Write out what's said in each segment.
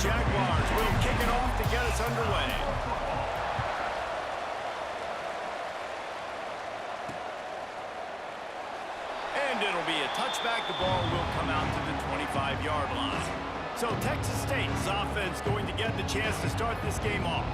Jaguars will kick it off to get us underway. And it'll be a touchback. The ball will come out to the 25-yard line. So Texas State's offense going to get the chance to start this game off.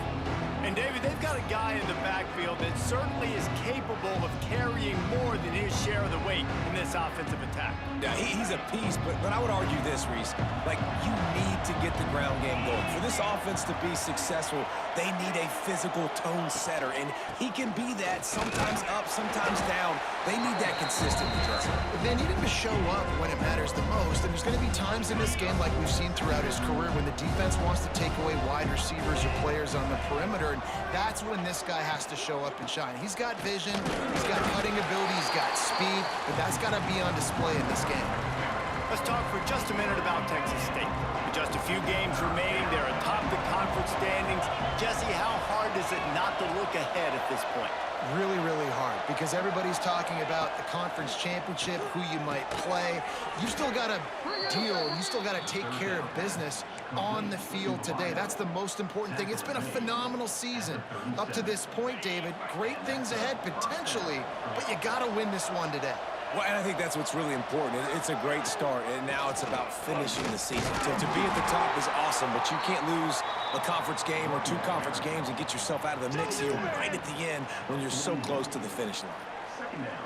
And, David, they've got a guy in the backfield that certainly is capable of carrying more than his share of the weight in this offensive attack. Yeah, he's a piece, but I would argue this, Reese. Like, you need to get the ground game going. For this offense to be successful, they need a physical tone setter, and he can be that, sometimes up, sometimes down. They need that consistently, Justin. They need him to show up when it matters the most, and there's going to be times in this game like we've seen throughout his career when the defense wants to take away wide receivers or players on the perimeter, and that's when this guy has to show up and shine. He's got vision, he's got cutting ability, he's got speed, but that's got to be on display in this game. Let's talk for just a minute about Texas State. With just a few games remaining, they're atop the conference standings. Jesse, how hard is it not to look ahead at this point? Really, really hard, because everybody's talking about the conference championship, who you might play. You still got to deal, you still got to take care of business on the field today. That's the most important thing. It's been a phenomenal season up to this point, David. Great things ahead, potentially, but you got to win this one today. Well, and I think that's what's really important. It's a great start, and now it's about finishing the season. To be at the top is awesome, but you can't lose a conference game or 2 conference games and get yourself out of the mix here right at the end when you're so close to the finish line.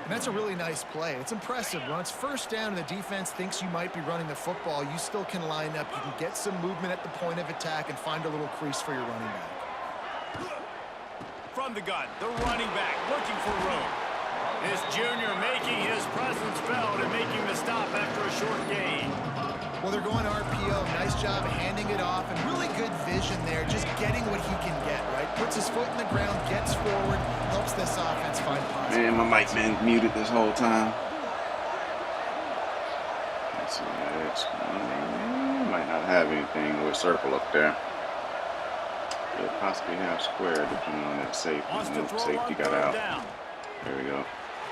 And that's a really nice play. It's impressive. When it's first down and the defense thinks you might be running the football, you still can line up. You can get some movement at the point of attack and find a little crease for your running back. From the gun, the running back looking for room. This junior making his presence felt and making the stop after a short gain. Well, they're going RPO. Nice job handing it off, and really good vision there, just getting what he can get, right? Puts his foot in the ground, gets forward, helps this offense find positive. Man, my mic's been muted this whole time. Let's see, might not have anything with circle up there. Could possibly have square, depending on that safety. Safety got out. There we go.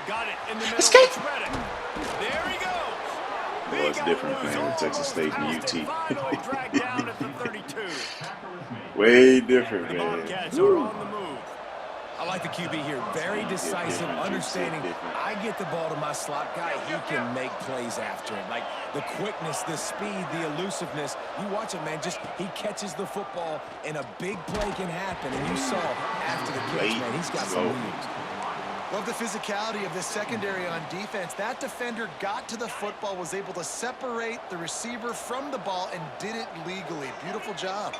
Got it in the middle. Escape! There he goes. Well, it's different playing with Texas State and UT. Way different, The man. Bobcats are on the move. I like the QB here. Very decisive, understanding. I get the ball to my slot guy. He can make plays after it. Like the quickness, the speed, the elusiveness. You watch it, man. Just he catches the football, and a big play can happen. And you saw after the catch, man, he's got some wheels. Love the physicality of this secondary on defense. That defender got to the football, was able to separate the receiver from the ball, and did it legally. Beautiful job.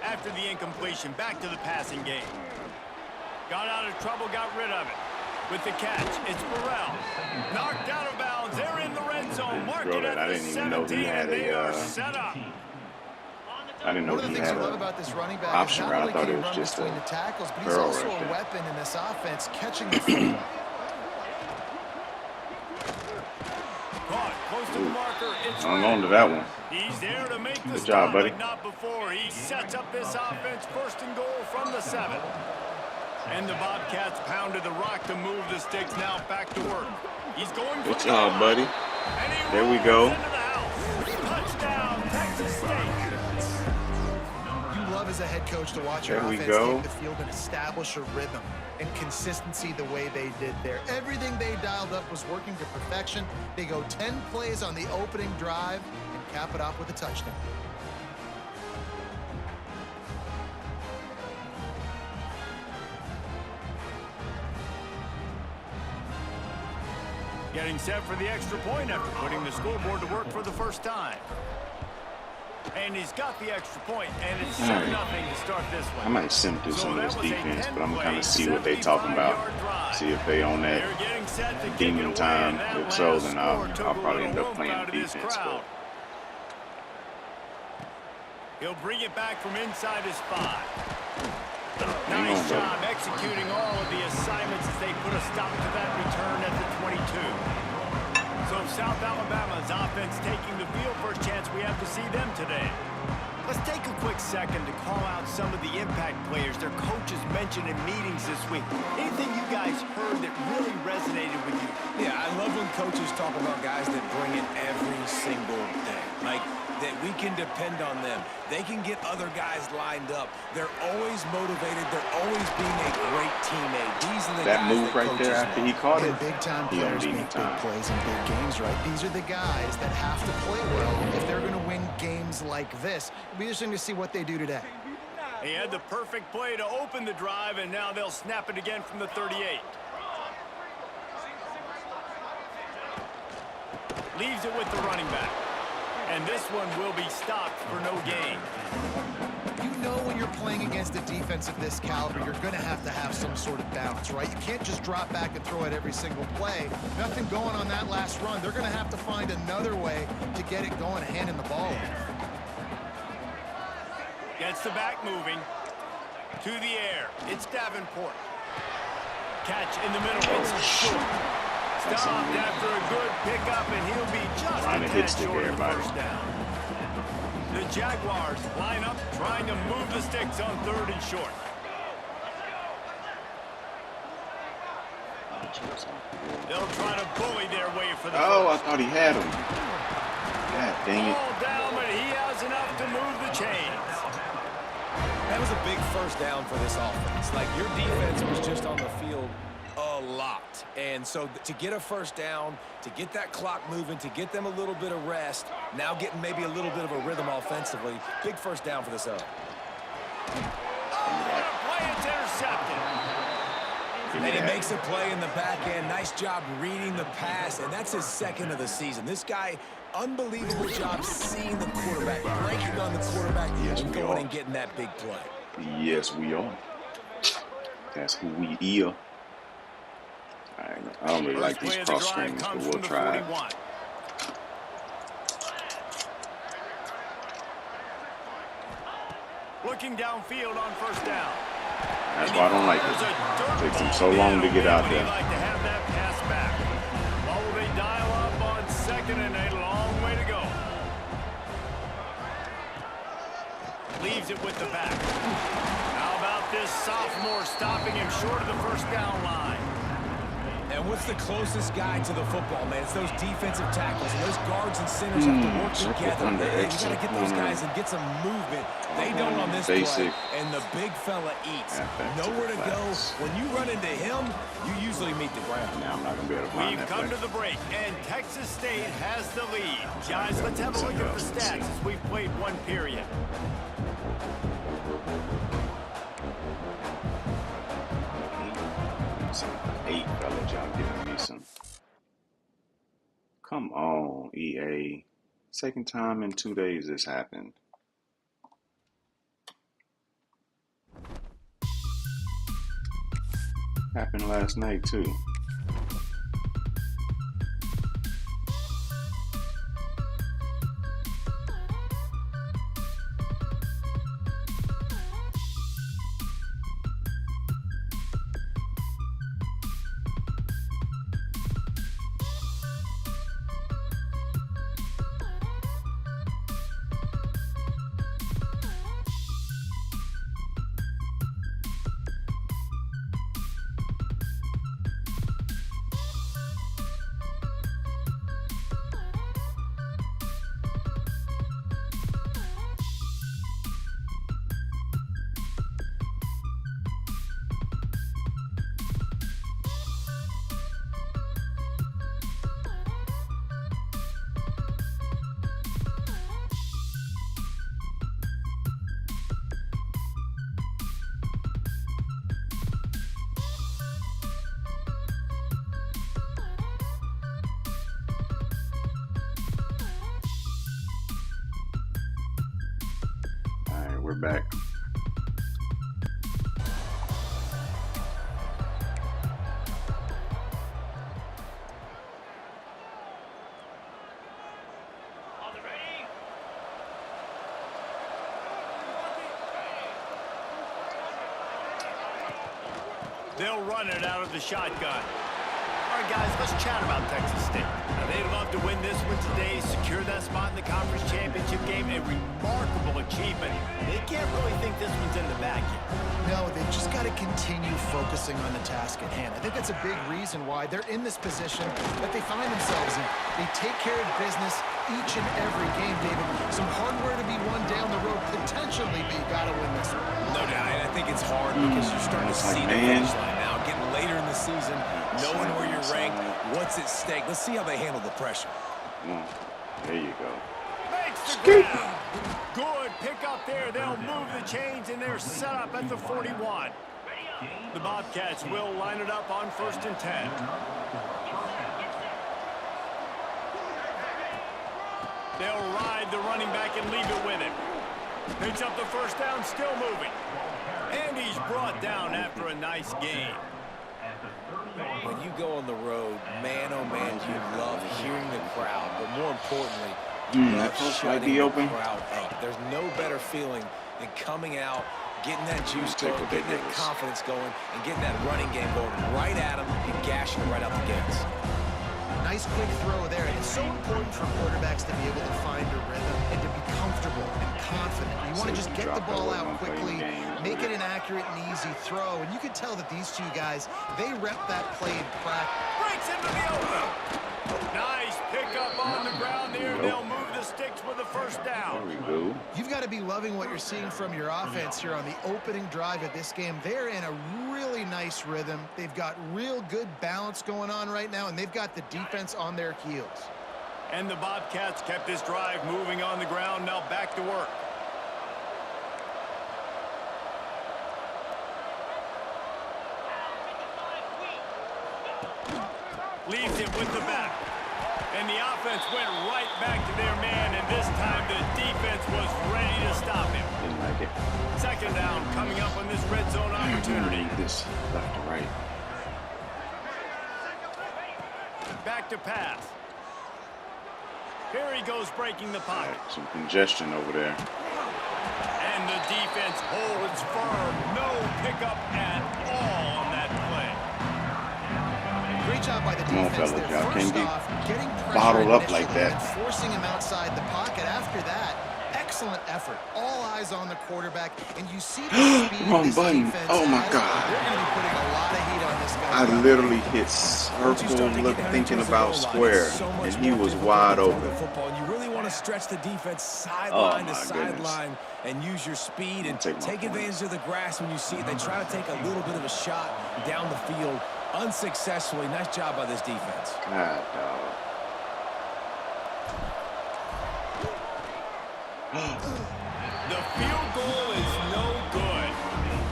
After the incompletion, back to the passing game. Got out of trouble, got rid of it. With the catch, it's Burrell. Knocked out of bounds. They're in the red zone. Mark it at the 17, and they are set up. I didn't know One of the he things had I love an about this running back option is route. not I thought only it can was he run just between a the tackles, but he's barrel also right a there. weapon in this offense, catching the football. Caught close to the marker. It's Hung on to that one. He's there to make the Good stop, job, buddy. but not before. He sets up this offense first and goal from the 7. And the Bobcats pounded the rock to move the sticks. Now back to work. He's going for Good job, buddy. There we go. Touchdown, Texas State. You love as a head coach to watch your There we offense go. take the field and establish a rhythm and consistency the way they did there. Everything they dialed up was working to perfection. They go 10 plays on the opening drive and cap it off with a touchdown. Getting set for the extra point after putting the scoreboard to work for the first time. And he's got the extra point, and it's 7-0 to start this one. I might sim through some of this defense, but I'm going to kind of see what they talking about. See if they on that demon time. If so, then I'll probably end up playing defense. But he'll bring it back from inside his 5. Nice job executing all of the assignments as they put a stop to that return at the 22. So South Alabama's offense taking the field. First chance we have to see them today. Let's take a quick second to call out some of the impact players their coaches mentioned in meetings this week. Anything you guys heard that really resonated with you? Yeah, I love when coaches talk about guys that bring it every single day. Like, that we can depend on them. They can get other guys lined up. They're always motivated. They're always being a great teammate. These are the That guys move that right coaches there after know. he caught And it, big-time he on players demon make big time. plays in big games, right? These are the guys that have to play well if they're going to win games like this. It'll be interesting to see what they do today. He had the perfect play to open the drive, and now they'll snap it again from the 38. Leaves it with the running back. And this one will be stopped for no gain. You know when you're playing against a defense of this caliber, you're going to have some sort of balance, right? You can't just drop back and throw it every single play. Nothing going on that last run. They're going to have to find another way to get it going, handing the ball off. Gets the back moving. To the air. It's Davenport. Catch in the middle. It's short. Stopped after a good pickup, and he'll be just a tad short of the first down. The Jaguars line up, trying to move the sticks on 3rd and short. They'll try to bully their way for the I first. thought he had him. God dang it. Ball down, but he has enough to move the chains. That was a big first down for this offense. Like, your defense was just on the field a lot. And so to get a first down, to get that clock moving, to get them a little bit of rest, now getting maybe a little bit of a rhythm offensively, big first down for this up. Oh, what a play! It's intercepted. And he makes a play in the back end. Nice job reading the pass, and that's his 2nd of the season. This guy, unbelievable job seeing the quarterback, breaking on the quarterback, and going and getting that big play. Yes, we are. That's who we are. I don't really like these cross screens, but we'll try it. Looking downfield on first down. That's why I don't like it. Takes them so long to get out there. Like to have that pass back. Oh, they dial up on 2nd and a long way to go. Leaves it with the back. How about this sophomore stopping him short of the first down line? And what's the closest guy to the football, man? It's those defensive tackles. And those guards and centers have to work together. You got to get those guys and get some movement. They don't on this play, and the big fella eats. Nowhere to go. When you run into him, you usually meet the ground. Now I'm not going to be able to find We've that come play. to the break, and Texas State has the lead. Guys, let's have a look at the stats as we've played one period. Some 8 fellas, y'all giving me some. Come on, EA. 2nd time in 2 days this happened. Happened last night too. We're back. They'll run it out of the shotgun. Our guys, let's chat about Texas State. Now, they'd love to win this one today, secure that spot in the conference championship game. A remarkable achievement. They can't really think this one's in the bag yet. No, they've just got to continue focusing on the task at hand. I think that's a big reason why they're in this position that they find themselves in. They take care of business each and every game, David. Some hardware to be won down the road, potentially, but you got to win this one. No doubt, and I think it's hard because you're starting to see the finish line now, getting later in the season, knowing where you're ranked, what's at stake. Let's see how they handle the pressure. There you go. Makes the grab. Good pick up there. They'll move the chains, and they're set up at the 41. The Bobcats will line it up on 1st and 10. They'll ride the running back and leave it with him. Picks up the first down, still moving. And he's brought down after a nice gain. When you go on the road, man, oh man, you love hearing the crowd, but more importantly, you love shutting the crowd up. There's no better feeling than coming out, getting that juice going, getting that confidence going, and getting that running game going right at them and gashing them right out the gates. Nice quick throw there. And it's so important for quarterbacks to be able to find a rhythm and to be comfortable and confident. You want to just get the ball out quickly, make it an accurate and easy throw. And you can tell that these two guys, they rep that play in practice. Breaks into the open. Nice pickup on the ground there. They'll move the sticks with the first down. There we go. You've got to be loving what you're seeing from your offense here on the opening drive of this game. They're in a really nice rhythm. They've got real good balance going on right now, and they've got the defense on their heels. And the Bobcats kept this drive moving on the ground. Now back to work. Leaves it with the back. And the offense went right back to their man, and this time the defense was ready to stop him. Didn't like it. Second down coming up on this red zone opportunity. This left to right. Back to pass. Here he goes, breaking the pocket. Some congestion over there. And the defense holds firm. No pickup at all on that play. Great job by the defense there. Y'all can't First get off, getting pressure bottled up like initially that. and forcing him outside the pocket. After that, excellent effort. All eyes on the quarterback, and you see the speed Wrong this button. defense Oh my has. God. They're going to be putting a lot of heat on this guy. I literally hit circle, thinking about square, and he was wide open. And you really want to stretch the defense sideline to sideline and use your speed and take advantage of the grass when you see it. They try to take a little bit of a shot down the field unsuccessfully. Nice job by this defense. God, dog. The field goal is no good.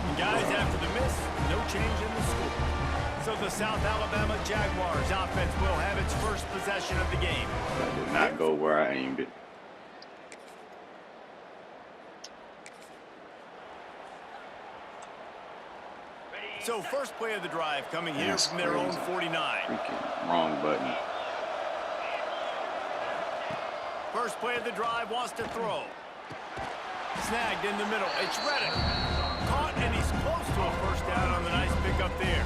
And guys, after the miss, no change in the score. So the South Alabama Jaguars offense will have its first possession of the game. That did not go where I aimed it. So first play of the drive coming here from their own 49. Freaking wrong button. First play of the drive, wants to throw. Snagged in the middle. It's Reddick. Caught, and he's close to a first down on the nice pickup there.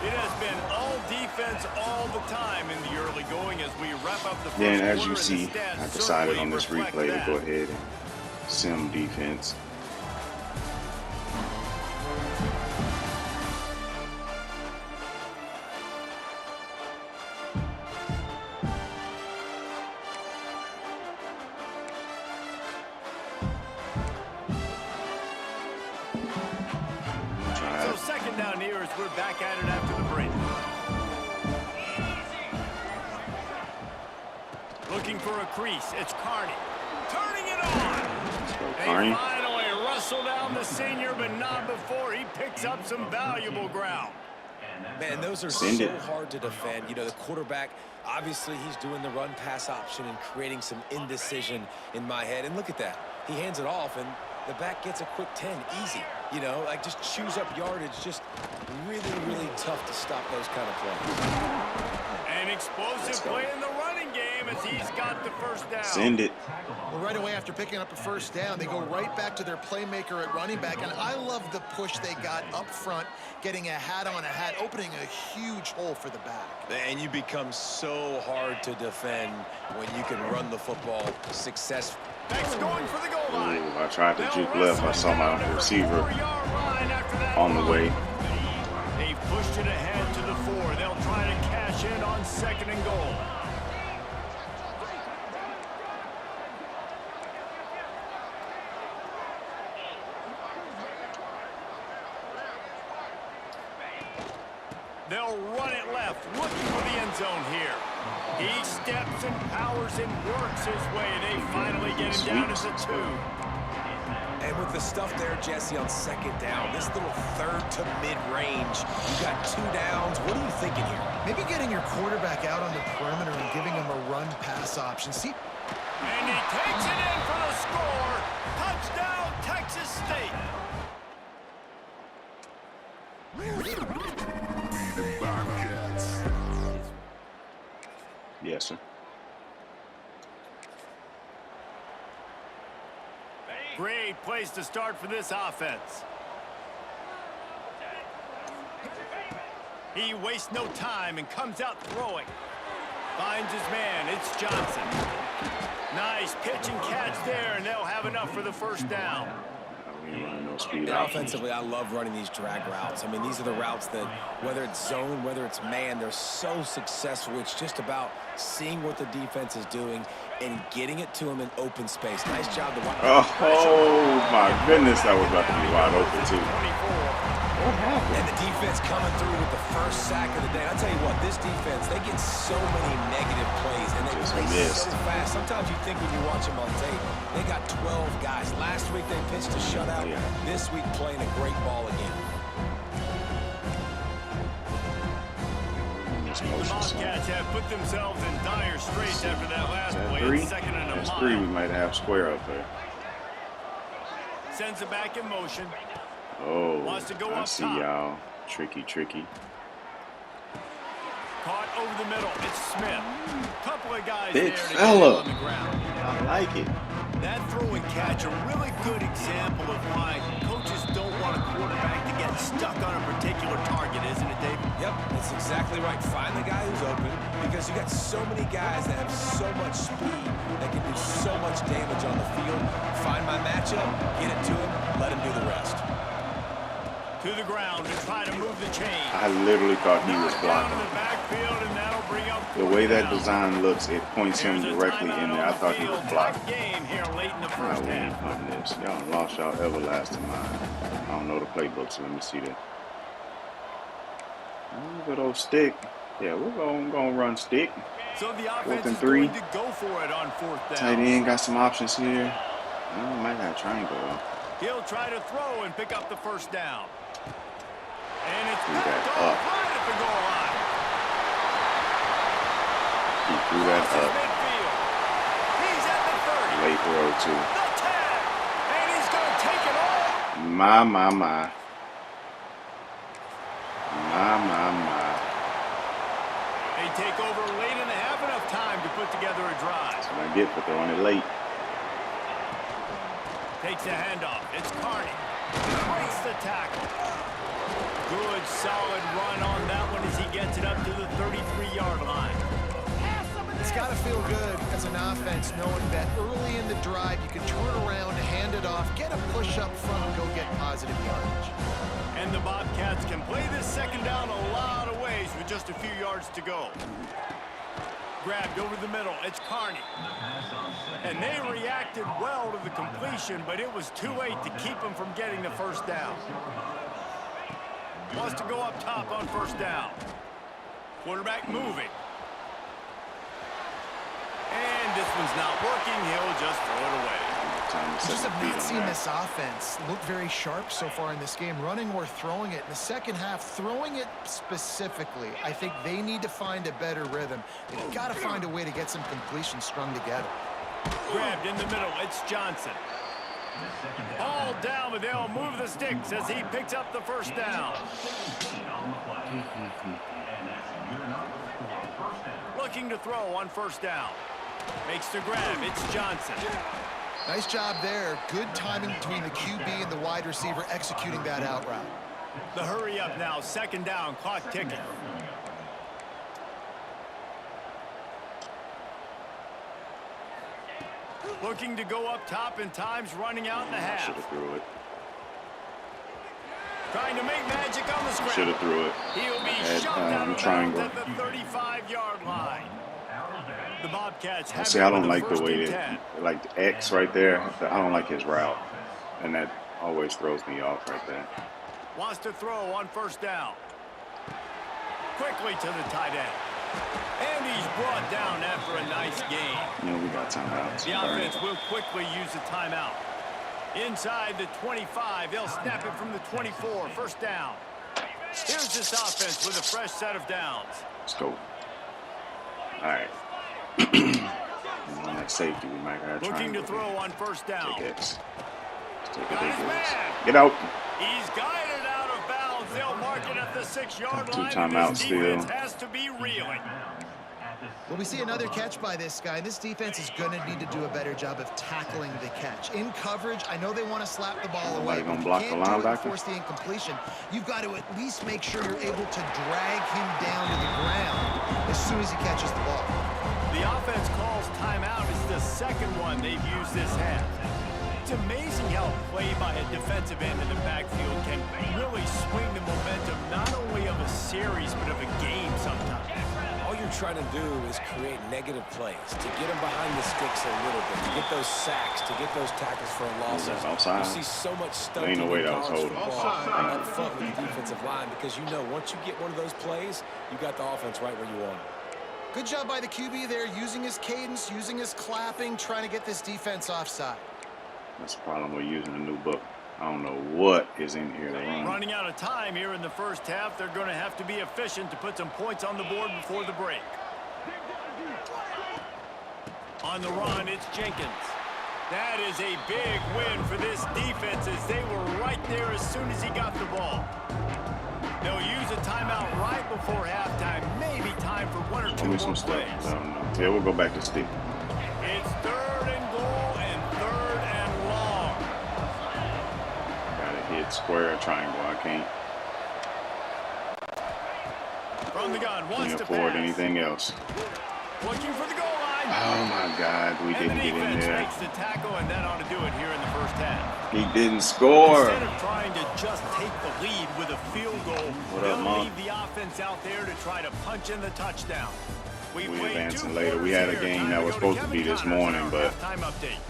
It has been all defense all the time in the early going as we wrap up the first Then, as quarter, you see, and the stats I decided certainly on this reflect replay that. to go ahead and sim defense. So second down here as we're back at it after the break. Looking for a crease. It's Carney. Turning it on. They Carney. finally wrestle down the senior, but not before he picks up some valuable ground. Man, those are Send so it. hard to defend. You know, the quarterback, obviously he's doing the run-pass option and creating some indecision in my head. And look at that. He hands it off, and the back gets a quick 10. Easy. You know, like just chews up yardage. Just really, really tough to stop those kind of plays. An explosive play in the running game. game as he's got the first down. Send it. Well, right away after picking up a first down, they go right back to their playmaker at running back. And I love the push they got up front, getting a hat on a hat, opening a huge hole for the back. And you become so hard to defend when you can run the football successfully. Next going for the goal line. Ooh, I tried to juke left. I saw my receiver on the way. They pushed it ahead to the 4. They'll try to cash in on 2nd and goal. They'll run it left, looking for the end zone here. He steps and powers and works his way. They finally get him down as a 2. And with the stuff there, Jesse, on 2nd down, this little 3rd to mid-range, you got 2 downs. What are you thinking here? Maybe getting your quarterback out on the perimeter and giving him a run-pass option. See? And he takes it in for the score. Touchdown, Texas State. Yes, sir. Great place to start for this offense. He wastes no time and comes out throwing. Finds his man. It's Johnson. Nice pitch and catch there, and they'll have enough for the first down. No speed And options. offensively, I love running these drag routes. I mean, these are the routes that, whether it's zone, whether it's man, they're so successful. It's just about seeing what the defense is doing and getting it to them in open space. Nice job to watch. Oh my goodness, that was about to be wide open too. And the defense coming through with the first sack of the day. I'll tell you what, this defense, they get so many negative plays, and they Just play missed. so fast. Sometimes you think when you watch them on tape, they got 12 guys. Last week they pitched a shutout. Yeah. This week playing a great ball again. This The motion sign. Bobcats have put themselves in dire straits after that last Is that play. 3? It's 2nd and a That's mile. 3. We might have square up there. Sends it back in motion. Oh, Wants to go I up see top. y'all. Tricky, tricky. Caught over the middle. It's Smith. Couple of guys Big there to get fella. him on the ground. I like it. That throw and catch, a really good example of why coaches don't want a quarterback to get stuck on a particular target, isn't it, David? Yep, that's exactly right. Find the guy who's open, because you got so many guys that have so much speed that can do so much damage on the field. Find my matchup, get it to him, let him do the rest. To the ground to try to move the chain. I literally thought he was Knocked down in blocking. the backfield, and that'll bring up The way that fourth down. design looks, it points him There's a directly timeout in there. on I the thought he was field. blocking. Tight game here late in the Now first we ain't half. hunting this. Y'all lost y'all everlasting mind. I don't know the playbook, so let me see that. Good old stick. Yeah, we're gonna run stick. So the 4th offense and is 3. going to go for it on 4th down. Tight end got some options here. Might have triangle. He'll try to throw and pick up the first down. And it's Threw backed that off up. right at the goal line. He threw that Crosses up. midfield. He's at the 30. Late throw too. The 10. And he's going to take it all. My. They take over late and they have enough time to put together a drive. That's what I get for throwing it late. Takes a handoff. It's Carney. Breaks the tackle. Good, solid run on that one as he gets it up to the 33-yard line. It's got to feel good as an offense knowing that early in the drive you can turn around, hand it off, get a push up front, and go get positive yardage. And the Bobcats can play this 2nd down a lot of ways with just a few yards to go. Grabbed over the middle. It's Carney. And they reacted well to the completion, but it was too late to keep them from getting the first down. Wants to go up top on 1st down. Quarterback moving. And this one's not working. He'll just throw it away. Time to I set just the have feet not on seen that. this offense look very sharp so far in this game, running or throwing it. In the second half, throwing it specifically, I think they need to find a better rhythm. They've got to find a way to get some completions strung together. Grabbed in the middle. It's Johnson. Ball down, but they'll move the sticks as he picks up the first down. Looking to throw on first down. Makes the grab. It's Johnson. Nice job there. Good timing between the QB and the wide receiver executing that out route. The hurry up now. Second down. Clock ticking. Looking to go up top, and time's running out in the half. Should have threw it. Trying to make magic on the scramble. Should have threw it. He'll be shoved out of bounds at the 35-yard line. The Bobcats have See, I don't like the way that, like the X right there. I don't like his route, and that always throws me off right there. Wants to throw on first down. Quickly to the tight end. And he's brought down after a nice gain. You know, we got timeouts. The offense will quickly use a timeout. Inside the 25, they'll snap it from the 24. First down. Here's this offense with a fresh set of downs. Let's go. All right. On that safety, we might have Looking to throw on first down. Take X. Take Got his man. Get out. He's guided out of bounds. They'll mark it at the 6-yard line. 2 timeouts still. Has to be reeling. Well, we see another catch by this guy. This defense is going to need to do a better job of tackling the catch. In coverage, I know they want to slap the ball away. Gonna block the linebacker? Force the incompletion. You've got to at least make sure you're able to drag him down to the ground as soon as he catches the ball. The offense calls timeout. It's the second one they've used this half. It's amazing how play by a defensive end in the backfield can really swing the momentum not only of a series but of a game sometimes. All you're trying to do is create negative plays, to get them behind the sticks a little bit, to get those sacks, to get those tackles for losses. Outside. You see so much stuff Ain't no way that was holding. up front with the defensive line because you know once you get one of those plays, you got the offense right where you want it. Good job by the QB there, using his cadence, using his clapping, trying to get this defense offside. That's the problem with using a new book. I don't know what is in here to run. Running out of time here in the first half. They're going to have to be efficient to put some points on the board before the break. On the run, it's Jenkins. That is a big win for this defense as they were right there as soon as he got the ball. They'll use a timeout right before halftime. Maybe time for one or two more some plays. stuff. I don't know. Yeah, we'll go back to Steve. It's 3rd and goal and 3rd and long. Gotta hit square triangle. I can't From the gun, wants to afford pass. anything else. Looking for the goal line. Oh my God, we And didn't the get in defense there. makes the tackle, and that ought to do it here in the first half. He didn't score. Instead of trying to just take the lead with a field goal, What up, they'll Monk? leave the offense out there to try to punch in the touchdown. We played advancing 2 later. We had a quarters game here. that was Time to go supposed to to be Kevin this Connors morning, for but our halftime update.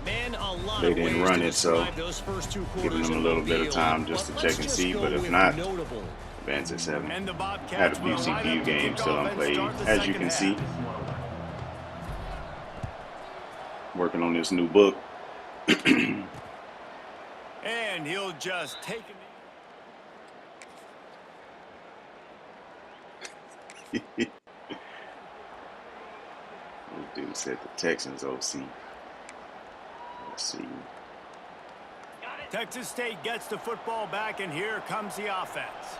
Man, a lot they of didn't ways run to it, so describe those first 2 giving quarters them a in little bit of field, time just to but check let's and just see. go But if with not, notable. advance at 7. And the Had a Bobcats few will line up CPU to games kick still off and unplayed, start the as you second can half. see. Working on this new book. And he'll just take it. This dude said the Texans OC. Let's see. Texas State gets the football back, and here comes the offense.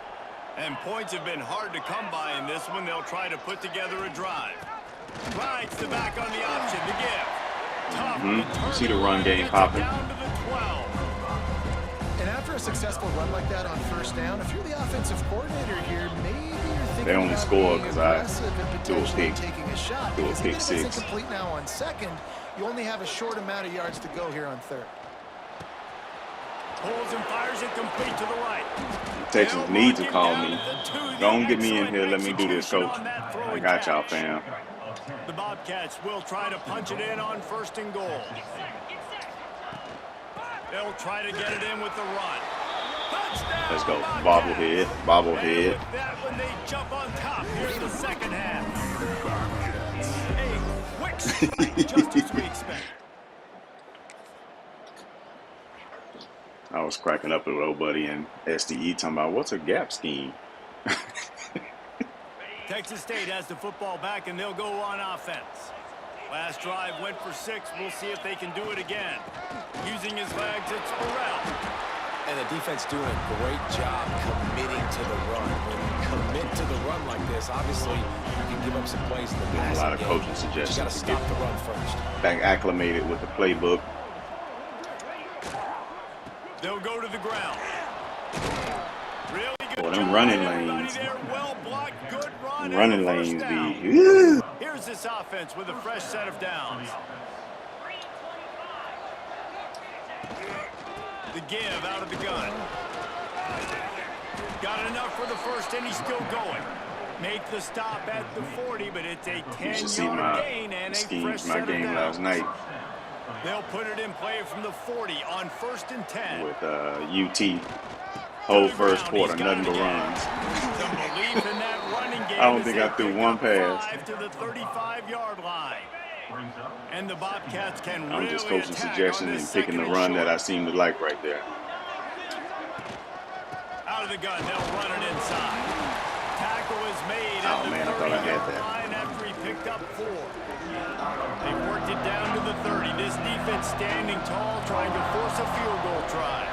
And points have been hard to come by in this one. They'll try to put together a drive. Rides the back on the option to give. Tough to turn See the it run around, game gets it popping. down to the 12. And after a successful run like that on first down, if you're the offensive coordinator here, maybe you're thinking They only about score being 'cause I aggressive and do a potentially pick. taking a shot. Do a Because pick even if it's 6. incomplete now on second, you only have a short amount of yards to go here on third. Pulls and fires it complete to the right. Texans They'll need mark to it call down me. at the 2. Don't get me in Excellent here. Let me do this, execution coach. on that throw I and got y'all, catch. fam. The Bobcats will try to punch it in on 1st and goal. They'll try to get it in with the run. Touchdown, Let's go. Bobcats. Bobblehead. And Bobblehead. with that one, they jump on top. Here's the second half. A quick strike, just as we expect. I was cracking up with old buddy and SDE talking about what's a gap scheme. Texas State has the football back, and they'll go on offense. Last drive went for 6. We'll see if they can do it again. Using his legs, it's Burrell. And the defense doing a great job committing to the run. When you commit to the run like this, obviously you can give up some plays in the A passing lot of game. coaching You got suggestions to to stop get the run first. back acclimated with the playbook. They'll go to the ground. Really good Boy, them job running by everybody lanes. there. Well blocked, good run, Running and a first lanes down. be. Here's this offense with a fresh set of downs. The give out of the gun. Got enough for the first, and he's still going. Make the stop at the 40, but it's a You should see 10-yard gain and a scheme, fresh my set of game last downs. night They'll put it in play from the 40 on 1st and 10. with UT. Whole first quarter, nothing but runs. Some belief in that running game. I don't as think they I threw pick one up pass. 5 to the 35-yard line. And the Bobcats can I'm really just coaching attack suggestions on and this picking the second run and that I short. seem to like right there. Out of the gun, they'll run it inside. Tackle is made Oh, at the man, I thought I had 30-yard that. line after he picked up 4. They worked it down to the 30. This defense standing tall, trying to force a field goal try.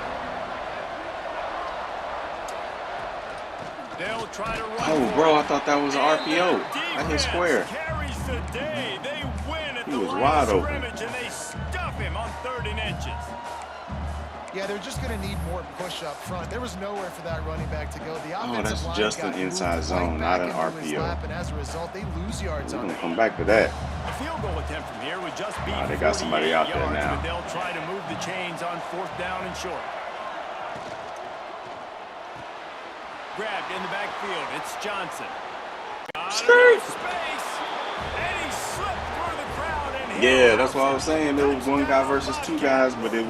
They'll try to run. Oh, bro, I thought that was an RPO. I hit square. Carries the day. They win at He the was line wide of open. scrimmage, and they stuff him on 3rd and inches. Yeah, they're just going to need more push up front. There was nowhere for that running back to go. The offensive that's line just got an inside moved zone, right not an back into his RPO. lap, and as a result, they lose yards We're on going to it. come back to that. A field goal attempt from here would just be They got somebody 48 out there yards, now. but they'll try to move the chains on 4th down and short. Grabbed in the backfield. It's Johnson. Got enough space, and he slipped through the crowd. And Yeah, that's what I was saying. There was one guy versus two guys, but it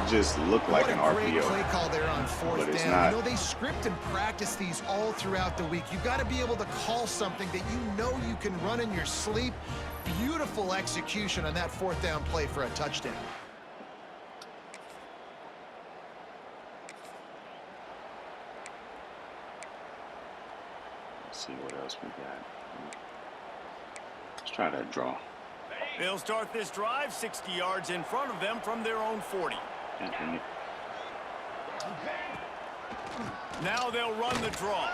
just looked like What an a great RPO. play call there on 4th But it's down. not. You know, they script and practice these all throughout the week. You've got to be able to call something that you know you can run in your sleep. Beautiful execution on that 4th down play for a touchdown. Let's see what else we got. Let's try that draw. They'll start this drive 60 yards in front of them from their own 40. Anthony. Now they'll run the draw.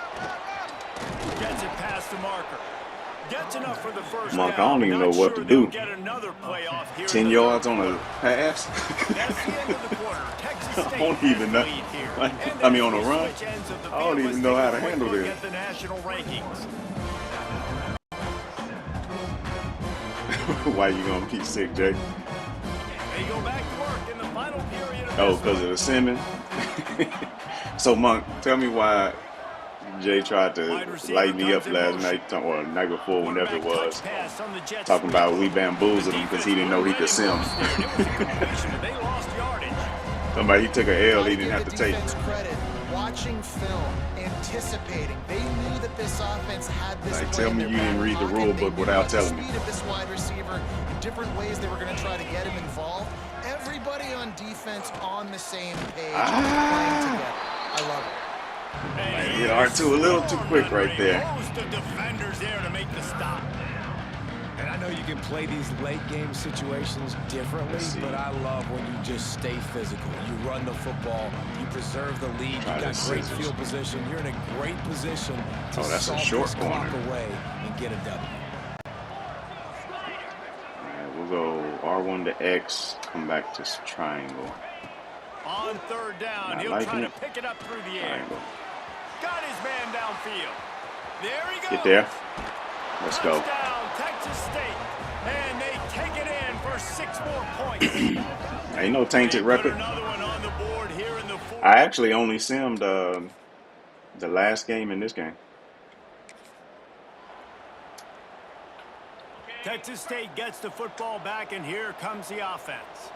Gets it past the marker. Gets enough for the first Mark, I down. don't even Not know what sure to do. they'll get another play off here 10 in the yards third on a pass? That's the end of the quarter. Texas I State don't has even the know. lead here. Like, And I mean, on as a we run, switch ends of the I don't field, even let's know take how a to quick handle look this. at the national rankings. Why you gonna keep sick, Jay? They go back to work in the final period of Oh, this because of the Simmons? So, Monk, tell me why Jay tried to light me up last night, or the night before, whenever it was, talking about we bamboozled him because he didn't know he could sim. They lost yardage. Somebody, he took an L he didn't Gotta have to give the take. defense credit. Watching film, anticipating. They knew that this offense had this Like, play tell in me their you didn't back read the pocket. rule They book knew without about the telling me. speed of this wide receiver, in different ways they were going to try to get him involved. Everybody on defense on the same page, playing together. I love it. And Hit R2 a little too quick right there. Most of defenders there to make the stop. And I know you can play these late game situations differently, Let's see. but I love when you just stay physical. You run the football, you preserve the lead, Try you got the great scissors. field position. You're in a great position to Oh, that's a salt short this clock corner. away and get a W. Alright, we'll go R1 to X, come back to triangle. On 3rd down, Not he'll liking try to it. pick it up through the air. Triangle. Got his man downfield. There he goes. Get there. Let's go. Touchdown, Texas State. And they take it in for 6 more points. Ain't no tainted They put record. another one on the board here in the fourth. I actually only simmed the last game in this game. Texas State gets the football back, and here comes the offense.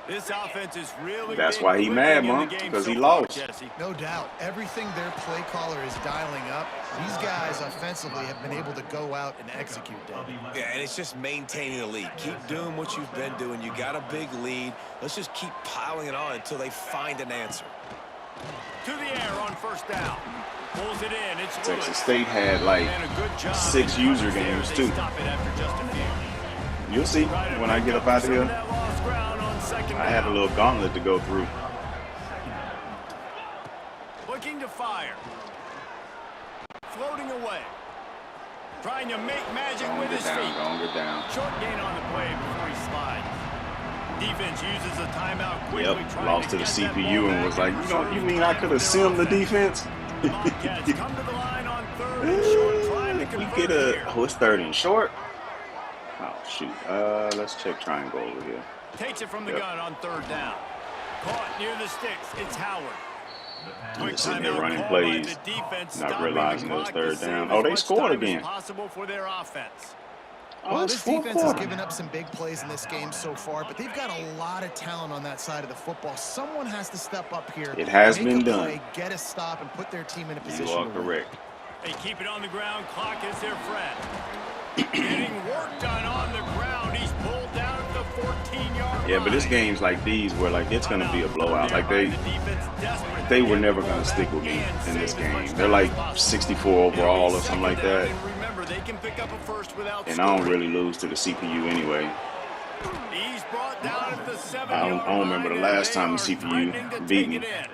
This offense is really That's big why he clicking mad, in the Monk, game because so he far, lost. Jesse. No doubt. Everything their play caller is dialing up, these guys offensively have been able to go out and execute that. Yeah, and it's just maintaining the lead. Keep doing what you've been doing. You got a big lead. Let's just keep piling it on until they find an answer. To the air on 1st down. Pulls it in. It's Texas Lewis. State had like And a good job 6 in user front there. games They too. stop it after just a few. You'll see Try to when I make get up out of some here. that lost ground on 2nd I have a down. little gauntlet to go through. Looking to fire. Floating away. Trying to make magic with his feet. Don't get down. Short gain on the play before he slides. Defense uses a timeout quickly. Yep, lost to the CPU and was like, you mean I could have simmed the defense? Bobcats come to the line on third and short, trying to We convert get here. it's third and short. Oh shoot. Let's check triangle over here. Takes it from the gun on third down. Caught near the sticks. It's Howard. I'm Quick just sitting there timeout running call by plays, the defense, not stopping realizing the it was clock to third save down. as Oh, they much scored time as again. possible for their offense. Well, it's this fourth defense has quarter. given up some big plays in this game so far, but they've got a lot of talent on that side of the football. Someone has to step up here. It has make been a done. play, get a stop, and put their team in a position You are to win. correct. They keep it on the ground. Clock is their friend. Getting work done on the ground. He's pulled down at the 14-yard line. Yeah, but it's games like these where like it's gonna be a blowout. Like they were never gonna stick with me in this game. They're like 64 overall or something like that. Remember, they can pick up a first without And I don't scoring. really lose to the CPU anyway. He's brought down at the 7-yard I don't remember the line, last and time they the are CPU threatening to beat take me. it in.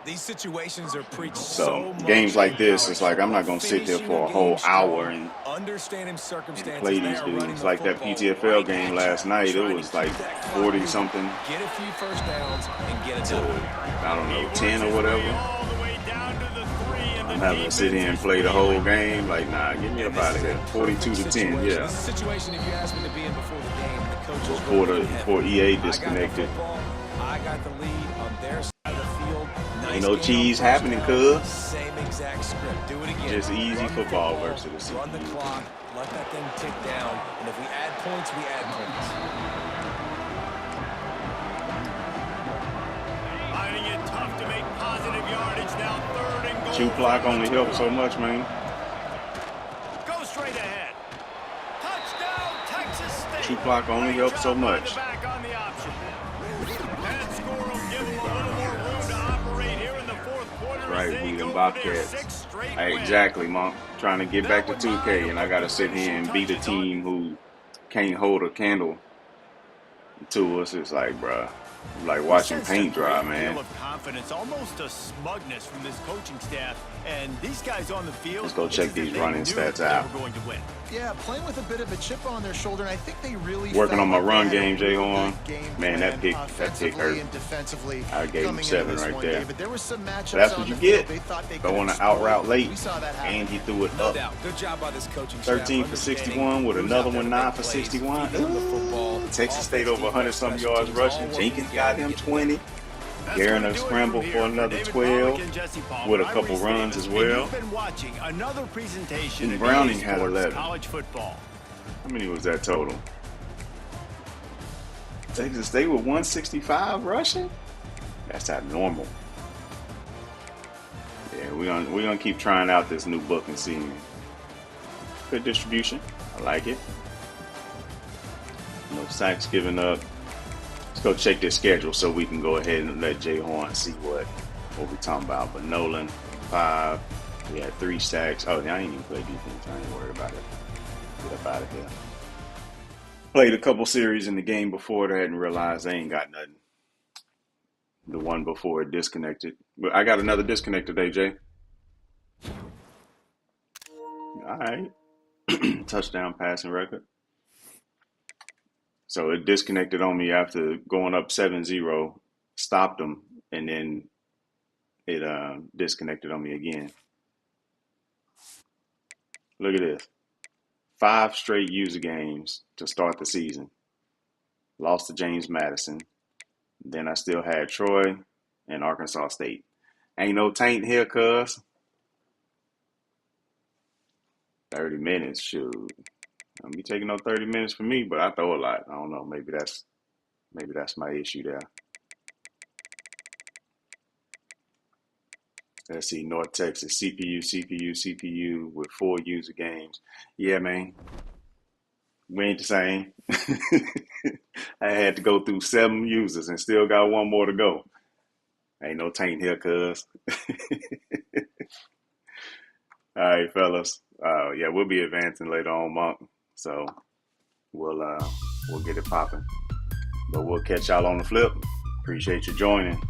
These situations are preached So much games like in this, college it's like I'm not football. gonna sit there Finishing for a game whole strong, hour and understanding circumstances. play they these are running dudes. the Like that football PTFL right game at last you, night, it trying was to like keep that clock 40 moving, something Get a few first downs and get it to, done. I don't He know, works 10 or his way whatever. all the way down to the 3, and the I'm having to sit here and defense play is the whole reeling. game. Like, nah, get me up out of here. 42 to 10, yeah. This is a situation if you asked me to be in before the game, the coaches Before EA disconnected. I got the lead on their side of the field. Ain't no game cheese on first happening, down. cuz. Same exact script. Do it again. Just easy Run the football versus the Run the CPU. clock. Let that thing tick down. And if we add points, we add points. Finding it tough to make positive yardage now. Third and goal. Shoe clock only helps so much, man. Go straight ahead. Touchdown, Texas State. Shoe clock only Great helps so job by much. the back on the option. That score will give them a little more room to operate here in the fourth quarter. Right, as they we go them for their Bobcats. sixth straight Hey, win. exactly, Monk. Trying to get back to 2K, and I got to sit here and beat a team who can't hold a candle to us. It's like, bruh, like watching Sense a paint dry, great man. deal of confidence, almost a smugness from this coaching staff, and these guys on the field. Let's go check it's as if these they running knew stats they out. were going to win. Yeah, playing with a bit of a chip on their shoulder, and I think they really Working felt on my like they run had a game, Jay really Horn. good game Man, that plan pick offensively hurt. and defensively I gave him coming into 7 this right one, there. David. There were some matchups That's on what you the field get. they thought they Throwing could an out route late, We saw that happen. and he threw it No up. doubt. Good job by this coaching staff. 13 for 61 with Who's another out there one, to 9 make for plays, 61. feed them the football. Texas State Offense, over 100 some defense, yards special teams, all rushing. working Jenkins together got to him get the 20. That's Guaranteed gonna do it scramble from for here. another David 12 Pollack and Jesse Palmer. with a I'm couple Reese runs Davis, as and well. You've been watching another presentation And of Browning EA had Sports 11. College football. How many was that total? Texas State with 165 rushing? That's abnormal. Yeah, we're gonna keep trying out this new book and seeing good distribution. I like it. No sacks given up. Let's go check this schedule so we can go ahead and let Jay Horn see what we're talking about. But Nolan, 5. We had 3 sacks. Oh, I ain't even play defense. I ain't worried about it. Get up out of here. Played a couple series in the game before that and realized I ain't got nothing. The one before it disconnected. But I got another disconnect today, Jay. All right. Touchdown passing record. So it disconnected on me after going up 7-0, stopped them, and then it disconnected on me again. Look at this. 5 straight user games to start the season. Lost to James Madison. Then I still had Troy and Arkansas State. Ain't no taint here, cuz. 30 minutes, shoot. Don't be taking no 30 minutes for me, but I throw a lot. I don't know. Maybe that's my issue there. Let's see, North Texas, CPU with 4 user games. Yeah, man. We ain't the same. I had to go through 7 users and still got 1 more to go. Ain't no taint here, cuz. All right, fellas. Yeah, we'll be advancing later on, Monk. So we'll get it popping. But we'll catch y'all on the flip. Appreciate you joining.